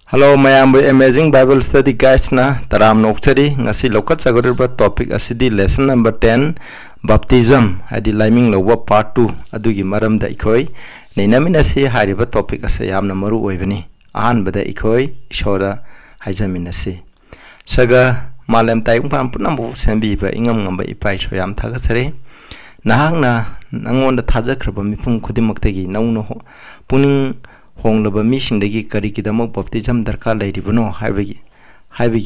Hello, mayam amazing Bible study guys na taram nokchari ngasi lokat sagodba topic asidi lesson number 10 baptism hadi liming lowa part 2 adugi maram da ikoi neinamina si hariba topic asa yamna maru oibani ahan bada ikoi ishora haijamina si saga malam tayung pam punambu sembi ba ingam ngamba ipai so yam thagasare nahang na nangonda thajakraba mipum khudimaktagi nauno puning honglaba misingdagi karikidamok baptism darka lairibano haibagi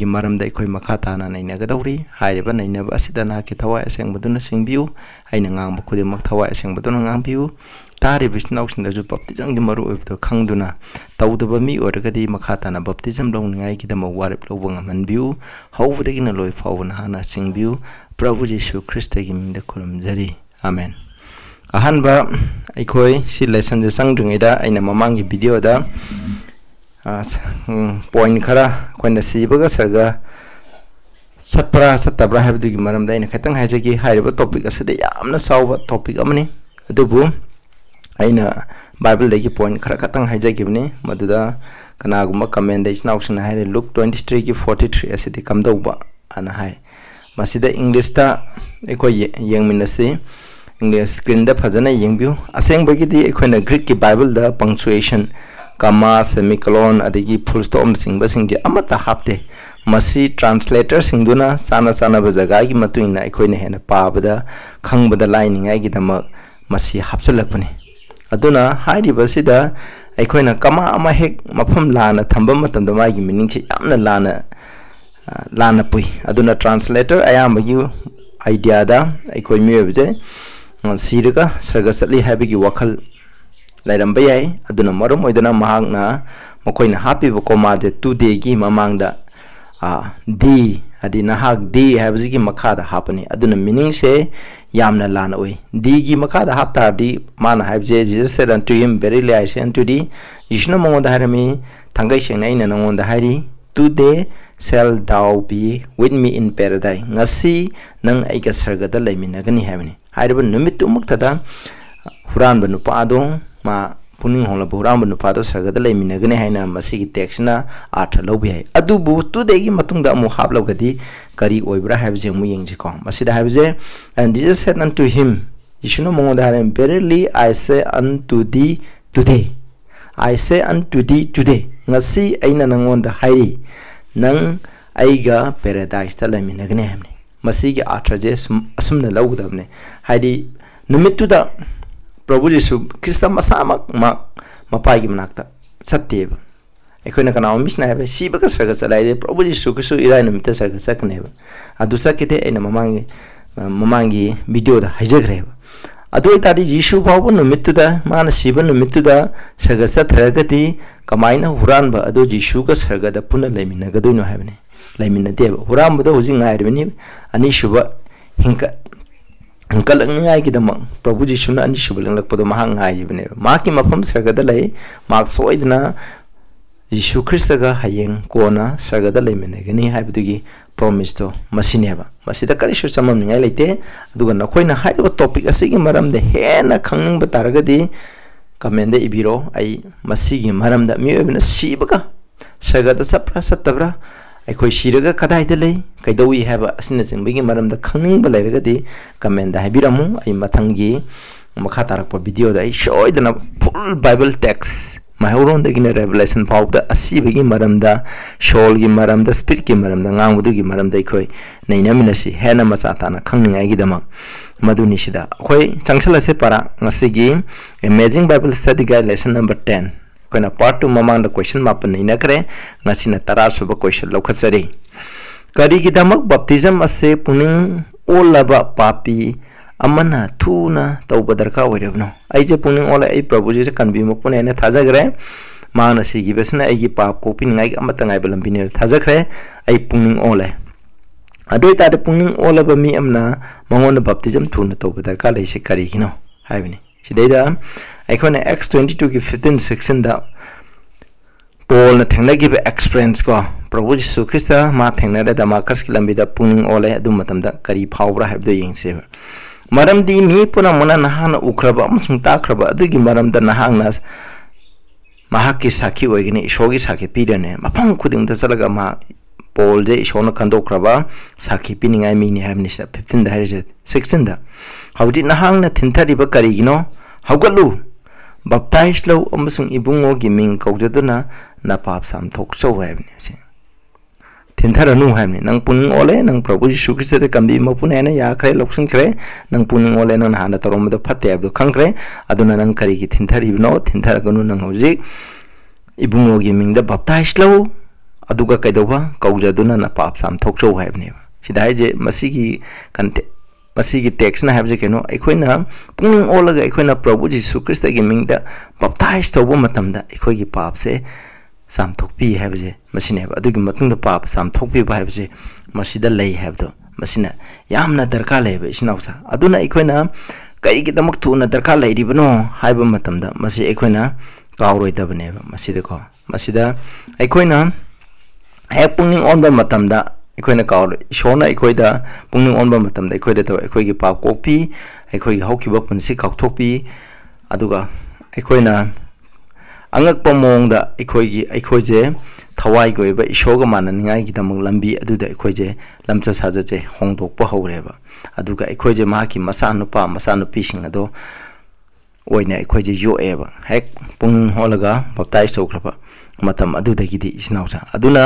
maramda ikoi makata na nainagadawri hairiba nainaba asidana ki thawai asengbaduna singbiu aina ngangba khudimak thawai asengbaduna ngangbiu tari bisnausindaju baptism gi maru oibdo khangduna tawdaba mi oragadi makata na baptism longningai kidamok warip lobang manbiu hawbadagi na loi fawna hana singbiu Prabhu Jesu Christ gi mingda khurumjari amen. Ahanba aikoi si lesson je sangdungida aina mamangi video da point khara koina sibaga sarga sattabra habdugi maramda aina khatang haijagi hairiba topic aside yamna sawba topic amani adubu aina bible dagi point khara khatang haijagibni maduda kanaguma comment dai snauksna haire Luke 23 ki 43 aside kamdauba ana hai masida English ta aikoi yengminasi English screen da phajana yengbiu aseng bagidi ekhona Greek ki Bible da punctuation comma semicolon adigi full stop singba singdi amata hapte masi translator singduna sana bajaga gi matuina ekhona hena pabada khangbada lining ai gi dama masi hapsalakpani aduna hairi basida ekhona comma ama hek mafam lana thamba matamda mai gi meaning chi yamna lana pui aduna translator ayambagi idea da ekhoi miyeje Sirga sarga satli habigi wakal lairamba yai aduna marum oidana mahangna makoina happy bokoma je today gi mamangda di adi nahak di habigi makada hapani aduna meaning se yamna lana oi di gi makada hapta di mana habje Jesus said unto him verily I say unto thee yishna mongoda harami thangai sengna ina nongonda hari today shall thou be with me in paradise ngasi nang aiga sargada laiminagani habani hairiba numitu muktada huranba nupado ma puning honglaba huranba nupado sargada laiminagani haina masigi texna artha lobi hai adubu tudegi matungda amu hablogadi kari oibra habje mu yengjiko masida habje and Jesus said unto him yishuna mongoda harim verily I say unto thee today I say unto thee today ngasi aina nangonda hairi nang aiga paradise ta laiminagani hamni masigi atraje asumna lawdabne haidi numituda Prabhu Jesu Christ masamak mapagi manakta satyeba ekhona kana misna habe sibaga sarga salaide Prabhu Jesu Christ irai numita sarga sakneba adu sakite ena mamangi video da hajagreba adu itadi Jesu babu numituda mana siba numituda sarga satragati kamaina huranba adu Jesu ka sarga da puna laiminagadino habne laimina deba huram do hujing ngairibani ani shuba hinkalang ngai kidama Prabhu Jesu na ani shuba lang lakpado mahang ngairibane maki mafam sargada lai mak soidna Jesu Christ ga hayeng kona sargada laimina gani haibugi promise to masineba masida karishu samam ngai leite aduga nakoina haiba topic asigi maramde hena khangning bataragadi comment da ibiro ai masigi maramda miobna sibaga sargada sapra satabra aikoi siraga kadai da lei kaidawi haba asina jingbigi maramda khangning ba lairagadi comment da habiramu ai mathangi makha tarakpa video da ai shoidana full bible text mahauron dagina revelation powda asibigi maramda shol gi maramda spirit gi maramda ngangbudu gi maramda ikoi nainaminasi hena machatana khangning ai gi dama maduni sida khoi changsala se para ngasigi amazing bible study guide lesson number 10 Kena part 2 mamang da question mapan ina kare ngasina tarasuba question lokhasari kari gidamak baptism ase puning olaba papi amana thuna tauba darka oirabno aije puning ola ai Prabhu Jesu kanbi mapune ne thajagre mana sigi besna ai gi pap kopin ngai amata ngai balambine thajagre ai puning ola adoi ta de puning ola ba mi amna mangon baptism thuna tauba darka leise kari gino haibini sidaida aikona Acts 22 ki 15 section da Paul na thengna gi experience ko Prabhu Jesu Christ ma thengna da Damascus ki lambi da puning ole adu matam da kari phawbra habdo yengse maram di mi puna mona nahana ukraba amsung takraba adu gi maram da nahang nas महाकी साखी होगनी ईश्वर की साखी पीरने मफम खुदिंग the चलगा मा पोल जे ईश्वर न खंदोख्रबा साखी पीनिंगाय मीनि हाबनि 15 दा हाइजे 16 दा हौदि नहांग न थिनथरिबा करिगिनो हौगलु बप्ताइज लो अमसुंग इबुंगो गी मिंग कौजदुना ना पाप साम थोकचौ हाबनि से थिनथरनु हाबनि नंग पुनिंग ओले नंग प्रभु यीशु ख्रिस्ट दे कंबी मपुने ने याखरे लोक्सन खरे नंग पुनिंग ओले नंग हाना तरोमदो फते हाबदो खंखरे अदुना नंग करिगी थिनथरिबनो थिनथरगनु नंग हौजि इबुंगो गी मिंग दा बप्ताइज लो अदुगा कैदौबा कौजदुना ना पाप साम थोकचौ हाबनि सिदाय जे मसीगी कंटे मसीगी टेक्स्ट ना हाबजे केनो अखोइना पुनिंग ओलगा अखोइना प्रभु यीशु ख्रिस्ट गी मिंग दा बप्ताइज तौबो मतमदा अखोइगी पाप से सामथोकपी हाबजे मसिने अदुगी मतुंग पाप सामथोकपी हाबजे मसिदा लई हाबदो मसिना यामना दरकार लेबे इसिनाउसा अदुना अखोइना कईगिदमक थुना दरकार लैरिबनो हाइबा मतमदा मसि अखोइना काउरोइदबनेबा मसिदको मसिदा अखोइना हेक पुनिंग ओनबा मतमदा अखोइना काउर इशोना अखोइदा पुनिंग ओनबा मतमदा अखोइदा तो अखोइगी पाप कोपी अखोइगी हौकिबा पुनसि काउथोकपी अदुगा अखोइना अंगक मोंगदा अखोइजे थवाई गोइबा इशोगा माननिंगाई गिदमक लंबी अदुदा अखोइजे लमचा साजचे होंदोकपा हौरेबा अदुगा अखोइजे माकी मसा नुपी सिंग अदो ओइना अखोइजे योएबा हेक पुंग होलगा बप्ताइज तौख्रबा मतम अदुदगिदि इस्नाउसा अदुना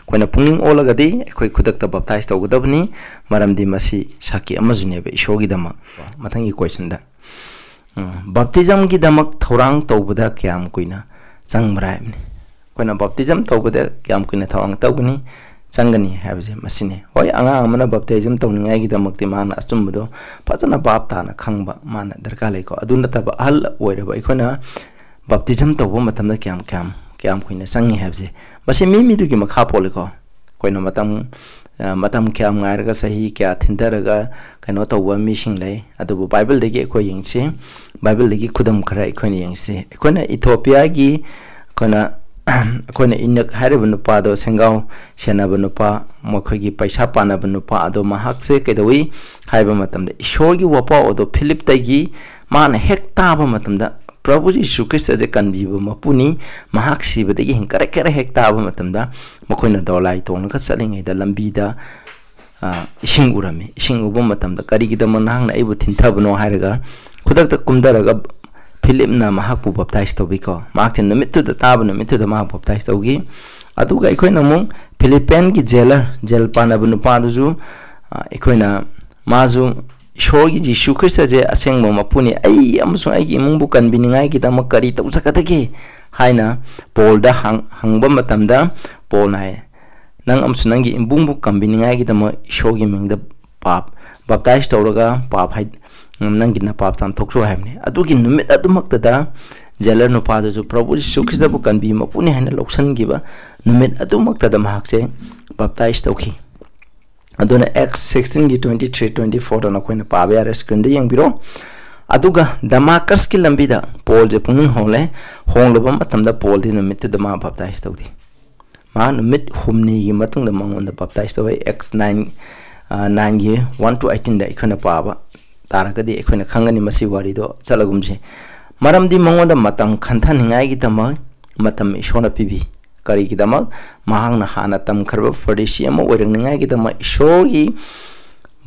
कोइना पुंग ओलगदि अखोइ खुदकता बप्ताइज तौगदबनी मरमदि मसी साकी अमजुनेबा इशोगी दमा मथंगी क्वेश्चन दा बप्तिजम की दमक थौरांग तौबदा क्याम कुइना चंगब्राइबनी कोइना बप्तिजम तौबदा क्याम कुइना थौरांग तौगनी चंगनी हाबजे मसिने होय आंगा अमना बप्तिजम तौनिंगाई की दमकति माना अचुमबदो फजना बाप ताना खंगबा माना दरकार लेको अदुना तब अहल ओइरबा इखोना बप्तिजम तौबो मतमदा क्याम कुइना चंगी हाबजे मसि मिदुगी मखा पोलेको कोइना मतम क्याम गायरगा सही क्या थिंदरगा कनो तौबा मिसिंग लै अदुबु बाइबल देगी अखोय यंगसे बाइबल देगी खुदम खरा अखोयने यंगसे अखोयना इथियोपिया गी अखोयना इनक हारिबा नुपादो सेंगाव सेनाबा नुपा मखोयगी पैसा पानाबा नुपा अदो महाकसे केदोई हाइबा मतमदा ईश्वरगी वपा ओदो फिलिप तैगी माना हेक ताबा मतमदा प्रभु यीशु ख्रिस्ट जे कनबीबा मपुनी महाक सिबदगी हिंकरे करे हेक ताबा मतमदा मखोयना दोलाई तोंगका चलिङैदा लंबीदा इसिंग उरमी इसिंग उबा मतमदा करिगिदम नांगना आइबु थिनथबनो हायरगा खुदकता कुमदरगा फिलिपना महाकपु बप्ताइज तौबिको माकते नमित्तुदा ताबा नमित्तुदा मा बप्ताइज तौगी अदुगा अखोयना मु फिलिपियन की जेल पानाबु नुपादुजु अखोयना माजु ईश्वरगी यीशु ख्रिस्ट जे असेंगबा मपुनी आई अमसु आइगी इमुंगबु कनबिनिंगाई गिदमक करी तौजकदगे हाइना पोलदा हंगबा मतमदा पोल हाय नंग अमसु नंगी इमुंगबु कनबिनिंगाई गिदमक ईश्वरगी मिंगदा पाप बप्ताइज तौरगा पाप हाइ नंगी ना पाप साम थोकसो हाइबने अदुगी नुमित अदुमक्तदा जेलर नुपादजु प्रभु यीशु ख्रिस्तबु कनबी मपुनी हाइना लोक्सनगिबा नुमित अदुमक्तदा महाकसे बप्ताइज तौखी अदुना एक्स 16 की 23 24 तो नखोइना पाबे यार स्क्रीन दे यंगबिरो अदुगा दमाकस की लंबीदा पोल जे पुंग होले होंगलबा मतमदा पोल दि नमित दमा बप्ताइज तौदी मा नमित हुमनी की मतंग द मंगोंदा बप्ताइज तौय एक्स 9 गे 1 to 18 दा इखोना पाबा तारगदि इखोना खंगनी मसी वारिदो चलगुमसे मरमदि मंगोंदा मतम खंथानिंगाई की तम मतम इशोना पिबी करीगिदमक महांगना हाना तमखरबा फरिसी अमा ओइरंगनाय गिदमक ईश्वरगी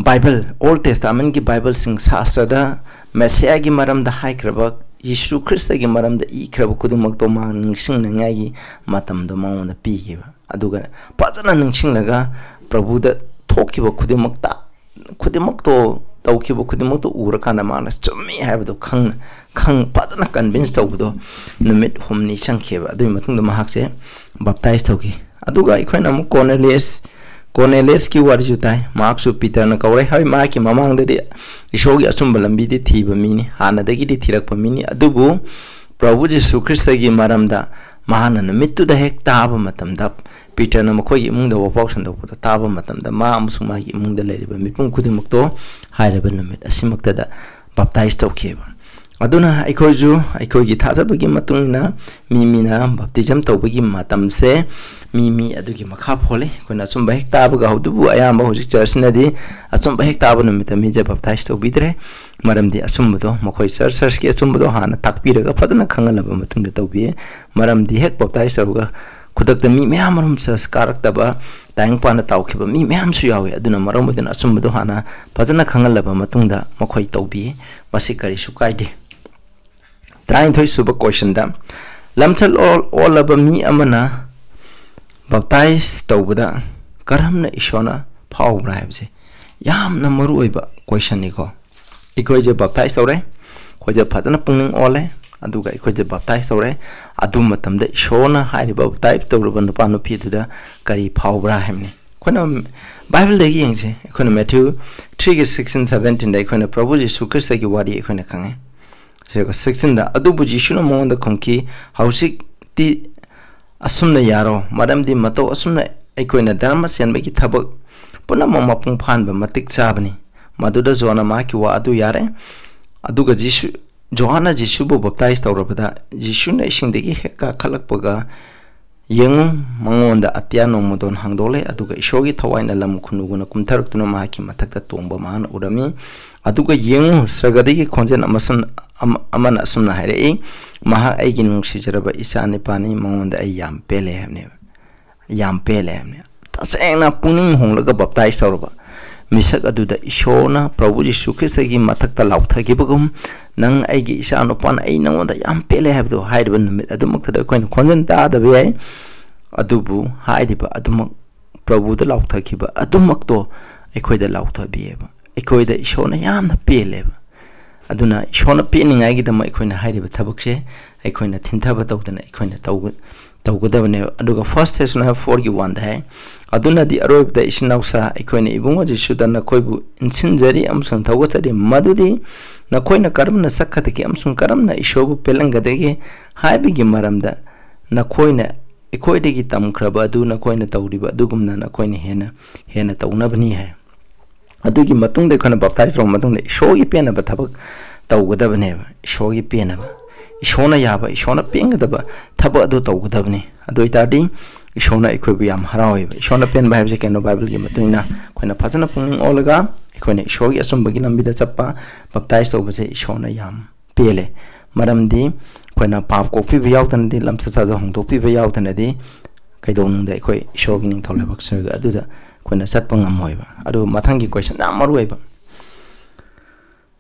बाइबल ओल्ड टेस्टामेंट की बाइबल सिंग शास्त्रदा मेसिया की मरमदा हाइख्रबा यीशु ख्रिस्त की मरमदा इख्रबा खुदुमक तो मा निंगसिंगनाय की मतमदा मंगोंदा पीगिबा अदुगा फजना निंगसिंगलगा प्रभुदा थोकिबा खुदुमक तो तौखिबा खुदुमक तो उरकाना माना चुम्मी हाइबदो खंग फजना कन्विंस तौबदो नुमित हुमनी संखेबा अदुई मतुंगदा महाकसे बप्ताइज तौकी अदुगा इखोइना मु कोनेलियस की वारी जुताई मार्क्सु पीटर न कौरे हाय माकी ममांगददि ईश्वरगी अचुंबा लंबीदि थीबा मीनी हानादगिदि थीरकपा मीनी अदुबु प्रभु यीशु ख्रिस्तगी मरमदा महाना नुमित्तुदा हेक ताबा मतमदा पीटर न मखोई इमुंगदा वपाउ संदोकपदो ताबा मतमदा मा अमसुंग मागी इमुंगदा लेरिबा मिपुंग खुदिमक्तो हायरबा नुमित असिमक्तदा बप्ताइज तौखेबा aduna aikoju aikogi thajabagi matungna mimina baptism tawbagi matamse mimi adugi makha phole koina asumba hek tabaga hawdubu ayamba hojik church nadi asumba hek tabu numita mi je baptize tawbidre maramdi asumbudo makhoi church ki asumbudo hana takpiraga fajana khangalaba matungda tawbi maramdi hek baptize tawga khudakta mi meyam rum sanskarak taba tang pana tawkhiba mi meyam su yawe aduna maramudin asumbudo hana fajana khangalaba matungda makhoi tawbi masi kari su kaide trying to suba question da lamchal all of me amana baptize tawbada karamna ishona phau brabse yamna maru oiba question ni ko ikoi je baptize tawre ko je phajana pungning ole aduga ikoi je baptize tawre adu matamda ishona hairi baptize tawruba nupa nupi da kari phau bra hamni kona bible de yengse kona Matthew 3:16-17 da kona prabhu jesu christ gi wadi kona khange sega 16 da adubu jishuna monda khomki hausik ti asumna yaro madam di mato asumna aikoina dharma senba ki thabak puna mapung phanba matik chabani maduda zona ma ki wa adu yare aduga jishu johana jishu bo baptize tawrabada jishu na isingdegi hekka khalakpaga yang mangonda atyano modon hangdole aduga ishogi thawaina lam khunuguna kumtharuktuna ma ki mathakta tongba man urami aduga yang sragadegi khonjen amasan amana asumna haire maha aigi nungsi jaraba isani pani mangonda ay yam pele hamne tasena puning honglaga baptize tawraba misak aduda ishona prabhu jesu christ gi mathakta lauthagibagum nang aigi isano pan ai nangonda yam pele habdo haidban numit adumakta koina khonjan ta da be adubu haidiba adumak prabhu da lauthagiba adumakto ekoida lauthabieba ekoida ishona yamna peleba aduna ishona peningai gi dama ekoina haidiba thabakse ekoina thintaba tawdana ekoina tawgadabane aduga first Thessalonians 4:1 da hai aduna di aroibda isinausa ekoina ibungo jisudana koibu insinjari amsang thawgachari madudi na koina karamna sakkataki amsung karamna ishobu pelangadege haibigi maramda na koina ekoidegi tamkraba adu na koina tawriba adugumna na koina hena tawnabani hai adugi matungde khana baptize ro matungde ishogi penaba thabak tawgadabane ishogi penaba ishona yaba ishona pengadaba thaba adu tawgadabane adu itadi ishona ikoibu yam harawi ishona pen ba habje keno bible gi matungna koina phajana pung olaga ikoina ishogi asumbagi lambida chappa baptize tawbase ishona yam pele maramdi koina pap kopi bi yawtanadi lamsa saja hongtopi bi yawtanadi kaidonungda ikoi ishogi ning tholebak serga aduda koina satpa ngamoiba adu mathangi question amaruiba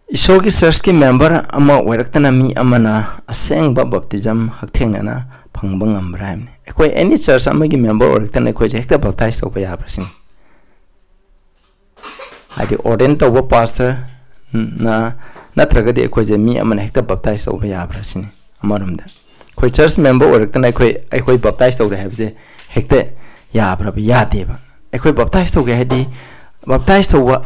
ishogi church ki member ama weraktana mi amana asengba baptism hakthengna phangba ngambraimne ikoi any church amagi member weraktana ikoi hekta baptize tawba yabrasin adi ordain tawba pastor na natragadi ikoi je mi amana hekta baptize tawba yabrasin amaramda koi church member weraktana ikoi baptize tawre habje hekta yabraba yadeba ikoi baptize tawge hadi baptize tawwa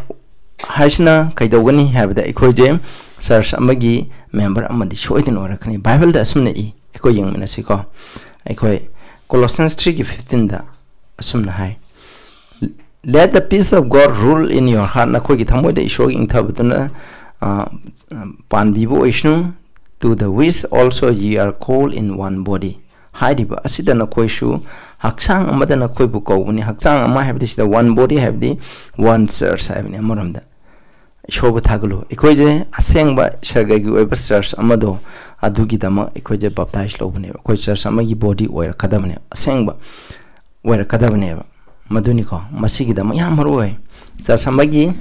haisna kaidogani habda ikoi je church amagi member amadi soidin orakani bible da asumna I ikoi yengmina siko ikoi Colossians 3:15 da asumna hai let the peace of God rule in your heart na koi gi thamoi da ishogi ingthabduna panbibo oishnu to the which also ye are called in one body haidiba asidana koishu haksang amadana koibu kawuni haksang ama habdi sida one body habdi one church habni amaramda shoba thaglu ikoije asengba sargagi oiba church amado adugi dama ikoije baptize lobune koi church amagi body oira kadamne asengba oira kadamne maduni ko masigi dama yamaroi church amagi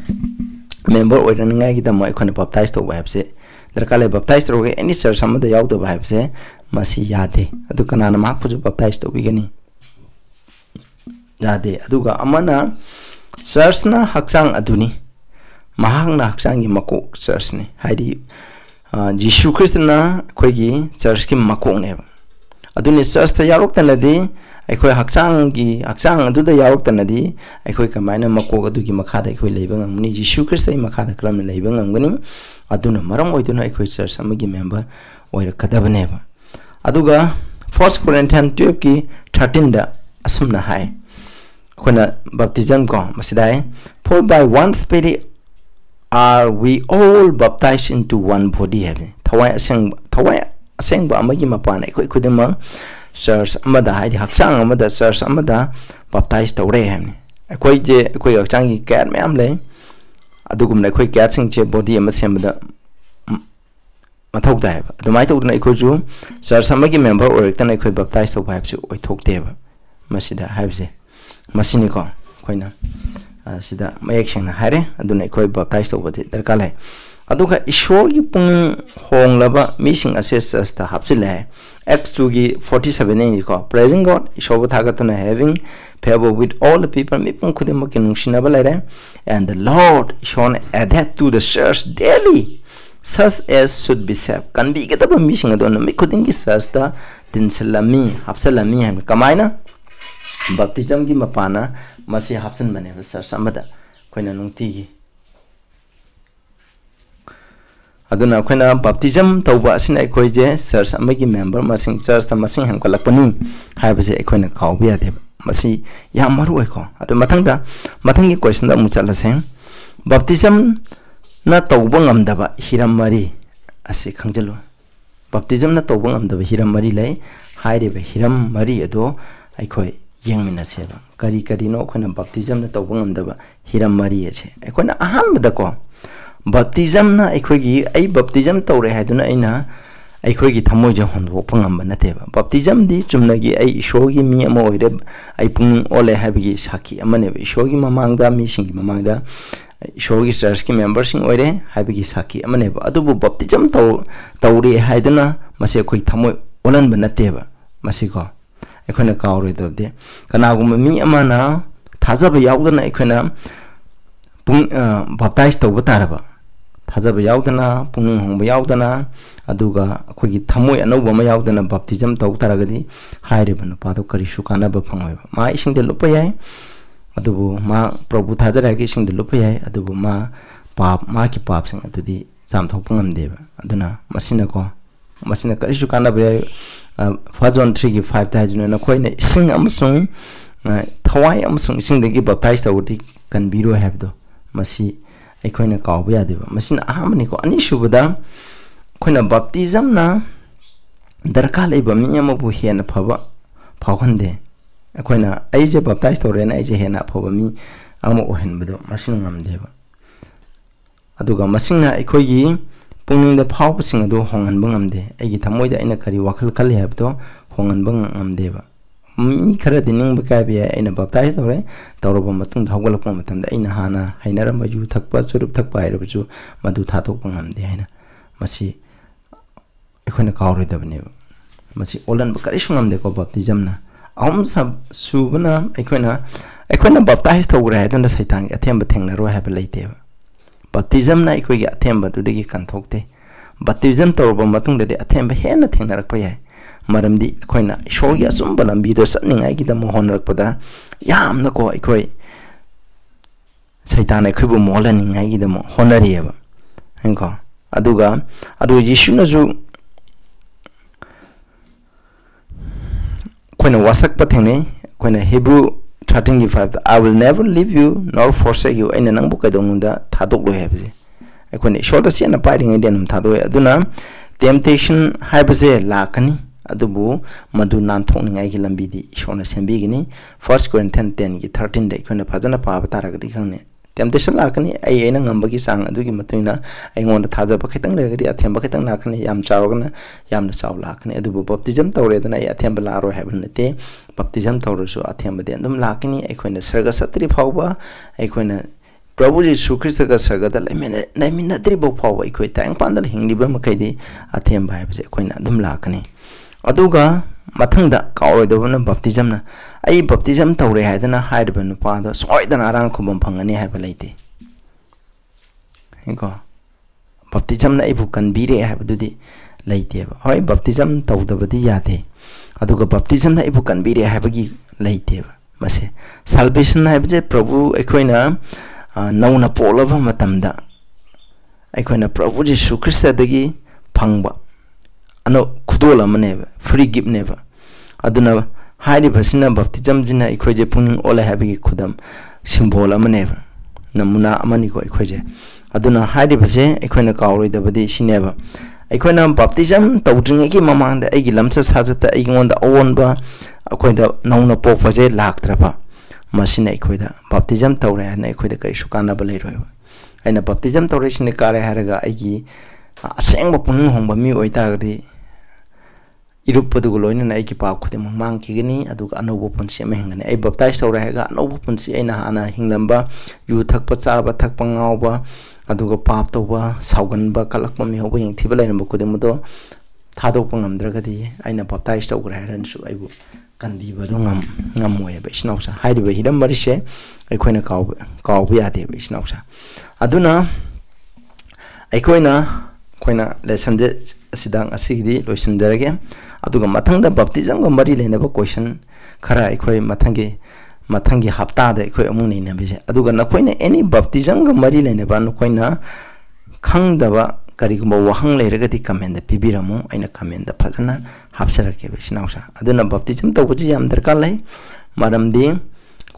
member oira ngai gi dama ikone baptize to habse darkale baptize roge any church amada yawdo habse masi yade adu kanana makpuju baptize to bigani yade aduga amana church na haksang aduni mahangna haksangi makok church ni haidi Jesu Christ na koigi church ki makok ne aduni church ta yarok tanadi aikoi haksang aduda yarok tanadi aikoi kamaina makok adugi makhada aikoi leiba ngamni Jesu Christ ai makhada kram leiba ngamgani aduna maram oiduna aikoi church amagi member oira kadabane aduga 1 Corinthians 12 ki 13 da asumna hai kona baptism ko masidai for by one spirit are we all baptized into one body have thawai asengba amagi mapana ekhoi khudima church amada haidi hakchang amada church amada baptize tawre hamni ekhoi je ekhoi hakchang gi cat mayam le adugum ekhoi cat sing che body ama sembada mathau dai ba adumai tawduna ekhoi ju church amagi member orektan ekhoi baptize taw bhaib su oithokte ba masida haibse masini ko khoina sida mayek sengna hare aduna ekhoi baptize taw bati darka lai aduga ishor gi pung hong laba missing assess ta hapsile Acts 2 gi 47 ni ko praising God ishor thagatuna having favor with all the people mipung khudima kin shinaba lare and the Lord shone added to the church daily such as should be saved kan bi getaba missing adon mi khuding gi church ta tinsalami hapsalami ham kamaina baptism gi mapana masi hapsan bane church amada koina nungti gi aduna khoina baptism tawba asina ekhoi je church amagi member masing church ta masing ham kalakpani haibase ekhoina khawbi ade masi yam maru ekho adu mathanggi question da muchala sen baptism na tawba ngamdaba hiram mari ase khangjalo baptism na tawba ngamdaba hiram mari lai hairebe hiram mari ado ekhoi yengmina seba kari no khoina baptism na tawba ngamdaba hiram mari ase ekhoina ahan bada ko baptism na ekhoi ai baptism tawre haiduna aina ekhoi gi thamoi je hondok pangam banateba baptism di chumnagi ai ishogi mi ama oire ai pung ole habigi saki amane ishogi mamangda mi singi mamangda ishogi church ki members sing oire habigi saki amane adubu baptism tawre haiduna mase ekhoi thamoi olan banateba mase ko ekhona kawre dobde kanagum mi amana thajaba yaudana ekhona pung baptize tawba taraba thajaba yaudana pung hongba yaudana aduga akhoi thamoi anouba ma yaudana baptism taw taragadi haireba nupado karisu kanaba phangoi ma ising de lupa yai adubu ma prabhu thajara gi ising de lupa yai adubu ma ki pap sing adudi jam thok pangam deba aduna masina karisu kanaba yai 1 John 3 gi 5 tajuna na khoi na ising amusung thawai amusung ising de gi baptize tawdi kan biro habdo masi ekhoi na kawba yadeba masina ahamani ko ani subada khoina baptism na darka leiba mi amabu hena phaba phawhande khoina aije baptize tore na aije hena phaba mi ama ohenbado masina ngamdeba aduga masina ekhoi gi pungning da phawba sing adu hongan bangamde aigi thamoida aina kari wakhal khal habdo hongan bangamdeba mi khara dining baka bi aina baptize tore tawroba matung thawgalakpa matamda aina hana hainaramba yu thakpa churup thakpa hairabju madu thatok bangamde haina masi ekhona kawre dabne masi olan bakari sungamde ko baptism na ahum sab subana ekhona baptize tawra haidon da saitan athemba thengna ro have leite baptism na ekhoi athemba tudegi kanthokte baptism tawroba matung de athemba hena thengna rakpa yai maramdi ekhona shogi asumba lambi do satningai gi da mohon rakpada yamna ko ekhoi saitan ekhoibu molani ngai gi da mo honarieba enko aduga adu yishuna ju khoina wasak pathene khoina Hebrew 13:5 I will never leave you nor forsake you aina nangbu kaidongunda thadok lo hebje khoina shorta siana pairing indian thado aduna temptation haibje lakani adubu madu nan thongningai gi lambi di shona sembi gini 1 Corinthians 10 gi 13 de khoina phajana pa batara gadi khangne temptation lakani ai aina ngambagi sang adugi matuina aingonda thajaba khitang regadi athemba khitang lakani yam chawgana yamna chaw lakani adubu baptism tawredana ai athemba laro heaven nate baptism tawrusu athemba de andum lakani aikoina sarga satri phawba aikoina Prabhu Jesu Christ ka sarga da laimina tri bo phawba aikoi tang pandal hingliba makaidi athemba haibse aikoina andum lakani aduga mathangda kawrodobana baptism na ai baptism tawre haidana haidba nupa da soidana arang khubam phangani haiba leite heko baptism na ibu kan bire haiba dudi leite ba hoi baptism tawdabadi yate aduga baptism na ibu kan bire haiba gi leite ba mase salvation haiba je prabhu ekhoina nauna polava matamda ekhoina prabhu Jesu Christ dagi phangba ano khudola maneba free gift neba aduna haidi basina baptism jina ikhoje puning ola habigi khudam symbol amaneba namuna amani ko ikhoje aduna haidi base ikhoina kawroi dabadi sineba ꯑꯩꯈꯣꯏꯅ ꯕꯥꯞꯇꯤꯖꯝ ꯇꯧꯗ꯭ꯔꯤꯉꯩꯒꯤ ꯃꯃꯥꯡꯗ ꯑꯩꯒꯤ ꯂꯝꯆꯠ ꯁꯥꯖꯠꯇ ꯑꯩꯉꯣꯟꯗ ꯑꯑꯣꯟꯕ ꯑꯩꯈꯣꯏꯗ ꯅꯧꯅ ꯄꯣꯛꯄꯁꯦ ꯂꯥꯛꯇ꯭ꯔꯕ ꯃꯁꯤꯅ ꯑꯩꯈꯣꯏꯗ ꯕꯥꯞꯇꯤꯖꯝ ꯇꯧꯔꯦ ꯍꯥꯏꯅ ꯑꯩꯈꯣꯏꯗ ꯀꯔꯤꯁꯨ ꯀꯥꯟꯅꯕ ꯂꯩꯔꯣꯏꯕ ꯑꯩꯅ ꯕꯥꯞꯇꯤꯖꯝ ꯇꯧꯔꯛꯏꯁꯤꯅ ꯀꯥꯔꯦ ꯍꯥꯏꯔꯒ ꯑꯩꯒꯤ ꯑꯁꯦꯡꯕ ꯄꯨꯛꯅꯤꯡ ꯍꯣꯡꯕ ꯃꯤ ꯑꯣꯏꯇꯥꯔꯒꯗꯤ 이룹ꯄꯗꯨꯒ ꯂꯣꯏꯅꯅ ꯑꯩꯒꯤ ꯄꯥꯞ ꯈꯨꯗꯤꯡꯃꯛ ꯃꯥꯡꯈꯤꯒꯅꯤ ꯑꯗꯨꯒ ꯑꯅꯧꯕ ꯄꯨꯟꯁꯤ ꯑꯃ ꯍꯤꯡꯒꯅꯤ ꯑꯩ ꯕꯞꯇꯥꯏꯖ ꯇꯧꯔꯦ ꯍꯥꯏꯔꯒ ꯑꯅꯧꯕ ꯄꯨꯟꯁꯤ ꯑꯩꯅ ꯍꯥꯟꯅ ꯍꯤꯡꯂꯝꯕ ꯌꯨ ꯊꯛꯄ ꯆꯥꯕ ꯊꯛꯄ ꯉꯥꯎꯕ ꯑꯗꯨꯒ ꯄꯥꯞ ꯇꯧꯕ ꯁꯥꯎꯒꯟꯕ ꯀꯜꯂꯛꯄ ꯃꯤꯍꯧꯕ ꯌꯦꯡꯊꯤꯕ ꯂꯩꯔꯝꯕ ꯈꯨꯗꯤꯡꯃꯛꯇꯣ ꯊꯥꯗꯣꯛꯄ ꯉꯝꯗ꯭ꯔꯒꯗꯤ ꯑꯩꯅ ꯕꯞꯇꯥꯏꯖ ꯇꯧꯈ꯭ꯔꯦ ꯍꯥꯏꯔꯅꯁꯨ ꯑꯩꯕꯨ ꯀꯟꯕꯤꯕꯗꯣ ꯉꯝꯃꯣꯏꯕ ꯏꯆꯤꯟꯅꯥꯎꯁꯥ ꯍꯥꯏꯔꯤꯕ ꯍꯤꯔꯝ ꯃꯔꯤꯁꯦ ꯑꯩꯈꯣꯏꯅ ꯀꯥꯎꯕ ꯌꯥꯗꯦꯕ ꯏꯆꯤꯟꯅꯥꯎꯁꯥ ꯑꯗꯨꯅ ꯑꯩꯈꯣꯏꯅ ꯂꯦꯁꯟꯁꯦ ꯑꯁꯤꯗ ꯉꯁꯤꯒꯤꯗꯤ ꯂꯣꯏꯁꯤꯟꯖꯔꯒꯦ ꯑꯗꯨꯒ ꯃꯊꯪꯗ ꯕꯞꯇꯤꯖꯝꯒ ꯃꯔꯤ ꯂꯩꯅꯕ ꯀꯣꯏꯁꯟ ꯈꯔ ꯑꯩꯈꯣꯏ ꯃꯊꯪꯒꯤ ꯍꯞꯇꯥꯗ ꯑꯩꯈꯣꯏ ꯑꯃꯨꯛ ꯅꯩꯅꯕꯤꯁꯦ ꯑꯗꯨꯒ ꯅꯈꯣꯏꯅ ꯑꯦꯅꯤ ꯕꯞꯇꯤꯖꯝꯒ ꯃꯔꯤ ꯂꯩꯅꯕ ꯅꯈꯣꯏꯅ ꯈꯪꯗꯕ ꯀꯔꯤꯒꯨꯝꯕ ꯋꯥꯍꯪ ꯂꯩꯔꯒꯗꯤ ꯀꯃꯦꯟꯗ ꯄꯤꯕꯤꯔꯝꯃꯨ ꯑꯩꯅ ꯀꯃꯦꯟꯗ ꯐꯖꯅ ꯍꯥꯞꯆꯔꯛꯀꯦꯕ ꯏꯆꯤꯟꯅꯥꯎꯁꯥ ꯑꯗꯨꯅ ꯕꯞꯇꯤꯖꯝ ꯇꯧꯕꯁꯤ ꯌꯥꯝ ꯗꯔꯀꯥꯔ ꯂꯩ ꯃꯔꯝꯗꯤ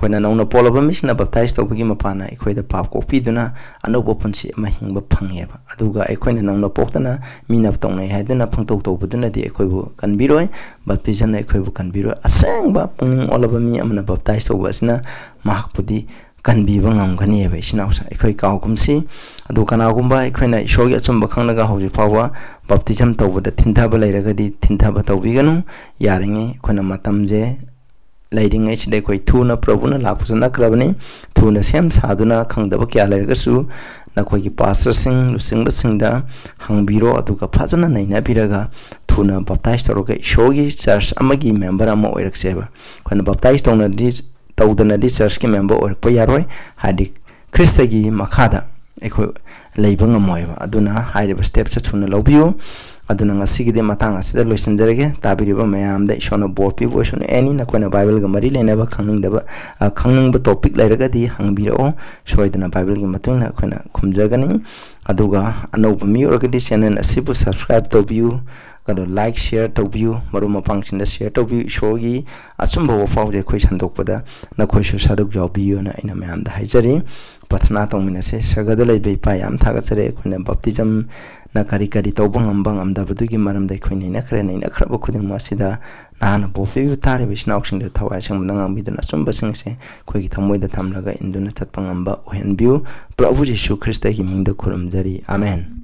ꯑꯩꯈꯣꯏꯅ ꯅꯧꯅ ꯄꯣꯛꯂꯕ ꯃꯤꯁꯤꯅ ꯕꯞꯇꯥꯏꯖ ꯇꯧꯕꯒꯤ ꯃꯄꯥꯟꯅ ꯑꯩꯈꯣꯏꯗ ꯄꯥꯞ ꯀꯣꯛꯄꯤꯗꯨꯅ ꯑꯅꯧꯕ ꯄꯨꯟꯁꯤ ꯑꯃ ꯍꯤꯡꯕ ꯐꯪꯉꯦꯕ ꯑꯗꯨꯒ ꯑꯩꯈꯣꯏꯅ ꯅꯧꯅ ꯄꯣꯛꯇꯅ ꯃꯤꯅ ꯇꯧꯅꯩ ꯍꯥꯏꯗꯨꯅ ꯄꯪꯇꯧ ꯇꯧꯕꯗꯨꯅꯗꯤ ꯑꯩꯈꯣꯏꯕꯨ ꯀꯟꯕꯤꯔꯣꯏ ꯕꯞꯇꯤꯖꯝꯅ ꯑꯩꯈꯣꯏꯕꯨ ꯀꯟꯕꯤꯔꯣꯏ ꯑꯁꯦꯡꯕ ꯄꯨꯛꯅꯤꯡ ꯑꯣꯜꯂꯕ ꯃꯤ ꯑꯃꯅ ꯕꯞꯇꯥꯏꯖ ꯇꯧꯕ ꯑꯁꯤꯅ ꯃꯍꯥꯛꯄꯨꯗꯤ ꯀꯟꯕꯤꯕ ꯉꯝꯒꯅꯤꯕ ꯏꯆꯤꯟꯅꯥꯎꯁꯥ ꯑꯩꯈꯣꯏ ꯀꯥꯎꯒꯨꯝꯁꯤ ꯑꯗꯨ ꯀꯅꯥꯒꯨꯝꯕ ꯑꯩꯈꯣꯏꯅ ꯏꯁꯣꯔꯒꯤ ꯑꯆꯨꯝꯕ ꯈꯪꯂꯒ ꯍꯧꯖꯤꯛ ꯐꯥꯎꯕ ꯕꯞꯇꯤꯖꯝ ꯇꯧꯕꯗ ꯊꯤꯟꯊꯕ ꯂꯩꯔꯒꯗꯤ ꯊꯤꯟꯊꯕ ꯇꯧꯕꯤꯒꯅꯨ ꯌꯥꯔꯤꯉꯩ ꯑꯩꯈꯣꯏꯅ ꯃꯇꯝꯁꯦ ꯂꯩꯔꯤꯉꯩꯁꯤꯗ ꯑꯩꯈꯣꯏ ꯊꯨꯅ ꯄ꯭ꯔꯚꯨꯅ ꯂꯥꯛꯄꯁꯨ ꯅꯛꯈ꯭ꯔꯕꯅꯤ ꯊꯨꯅ ꯁꯦꯝ ꯁꯥꯗꯨꯅ ꯈꯪꯗꯕ ꯀꯌꯥ ꯂꯩꯔꯒꯁꯨ ꯅꯈꯣꯏꯒꯤ ꯄꯥꯁꯇꯔꯁꯤꯡ ꯂꯨꯆꯤꯡꯕꯁꯤꯡꯗ ꯍꯪꯕꯤꯔꯣ ꯑꯗꯨꯒ ꯐꯖꯅ ꯅꯩꯅꯕꯤꯔꯒ ꯊꯨꯅ ꯕꯞꯇꯥꯏꯖ ꯇꯧꯔꯒ ꯏꯁꯣꯔꯒꯤ ꯆꯔꯆ ꯑꯃꯒꯤ ꯃꯦꯝꯕꯔ ꯑꯃ ꯑꯣꯏꯔꯛꯁꯦꯕ ꯑꯩꯈꯣꯏꯅ ꯕꯞꯇꯥꯏꯖ ꯇꯧꯗꯅꯗꯤ ꯆꯔꯆꯀꯤ ꯃꯦꯝꯕꯔ ꯑꯣꯏꯔꯛꯄ ꯌꯥꯔꯣꯏ ꯍꯥꯏꯗꯤ ꯈ꯭ꯔꯤꯁꯇꯒꯤ ꯃꯈꯥꯗ ꯑꯩꯈꯣꯏ ꯂꯩꯕ ꯉꯝꯃꯣꯏꯕ ꯑꯗꯨꯅ ꯍꯥꯏꯔꯤꯕ ꯁ꯭ꯇꯦꯞꯁꯦ ꯊꯨꯅ ꯂꯧꯕꯤꯌꯨ ꯑꯗꯨꯅ ꯉꯁꯤꯒꯤꯗꯤ ꯃꯇꯥꯡ ꯑꯁꯤꯗ ꯂꯣꯏꯁꯤꯟꯖꯔꯒꯦ ꯇꯥꯕꯤꯔꯤꯕ ꯃꯌꯥꯝꯗ ꯏꯁꯣꯔꯅ ꯕꯣꯔ ꯄꯤꯕ ꯑꯣꯏꯁꯅꯨ ꯑꯦꯅꯤ ꯅꯈꯣꯏꯅ ꯕꯥꯏꯕꯜꯒ ꯃꯔꯤ ꯂꯩꯅꯕ ꯈꯪꯅꯤꯡꯕ ꯇꯣꯄꯤꯛ ꯂꯩꯔꯒꯗꯤ ꯍꯪꯕꯤꯔꯛꯑꯣ ꯁꯣꯏꯗꯅ ꯕꯥꯏꯕꯜꯒꯤ ꯃꯇꯨꯡ ꯏꯟꯅ ꯑꯩꯈꯣꯏꯅ ꯈꯨꯝꯖꯒꯅꯤ ꯑꯗꯨꯒ ꯑꯅꯧꯕ ꯃꯤ ꯑꯣꯏꯔꯒꯗꯤ ꯆꯦꯅꯦꯜ ꯑꯁꯤꯕꯨ ꯁꯕꯁꯀ꯭ꯔꯥꯏꯕ ꯇꯧꯕꯤꯌꯨ ꯀꯩꯅꯣ ꯂꯥꯏꯛ ꯁꯤꯌꯔ ꯇꯧꯕꯤꯌꯨ ꯃꯔꯨꯞ ꯃꯄꯥꯡꯁꯤꯡꯗ ꯁꯤꯌꯔ ꯇꯧꯕꯤꯌꯨ ꯏꯁꯣꯔꯒꯤ ꯑꯆꯨꯝꯕ ꯋꯥꯐꯥꯎꯁꯦ ꯑꯩꯈꯣꯏ ꯁꯟꯗꯣꯛꯄꯗ ꯅꯈꯣꯏꯁꯨ ꯁꯔꯨꯛ ꯌꯥꯎꯕꯤꯌꯨꯅ ꯑꯩꯅ ꯃꯌꯥꯝꯗ ꯍꯥꯏꯖꯔꯤ ꯄ꯭ꯔꯊꯅꯥ ꯇꯧꯃꯤꯟꯅꯁꯦ ꯁꯔꯒꯗ ꯂꯩꯕ ꯏꯄꯥ ꯌꯥꯝ ꯊꯥꯒꯠꯆꯔꯦ ꯑꯩꯈꯣꯏꯅ ꯕꯞꯇꯤꯖꯝꯅ ꯀꯔꯤ ꯇꯧꯕ ꯉꯝꯕ ꯉꯝꯗꯕꯗꯨꯒꯤ ꯃꯔꯝꯗ ꯑꯩꯈꯣꯏ ꯅꯩꯅꯈ꯭ꯔꯕ ꯈꯨꯗꯤꯡꯃꯛ ꯑꯁꯤꯗ ꯅꯍꯥꯛꯅ ꯕꯣꯔ ꯄꯤꯕ ꯇꯥꯔꯤꯕ ꯏꯆꯤꯟꯅꯥꯎꯁꯤꯡꯗ ꯊꯋꯥꯏ ꯑꯁꯦꯡꯕꯗ ꯉꯥꯡꯕꯤꯗꯨꯅ ꯑꯆꯨꯝꯕꯁꯤꯡꯁꯦ ꯑꯩꯈꯣꯏꯒꯤ ꯊꯃꯣꯏꯗ ꯊꯝꯂꯒ ꯏꯟꯗꯨꯅ ꯆꯠꯄ ꯉꯝꯕ ꯑꯣꯏꯍꯟꯕꯤꯌꯨ ꯄ꯭ꯔꯚꯨ ꯖꯤꯁꯨ ꯈ꯭ꯔꯤꯁꯇꯒꯤ ꯃꯤꯡꯗ ꯈꯨꯔꯨꯝꯖꯔꯤ ꯑꯃꯦꯟ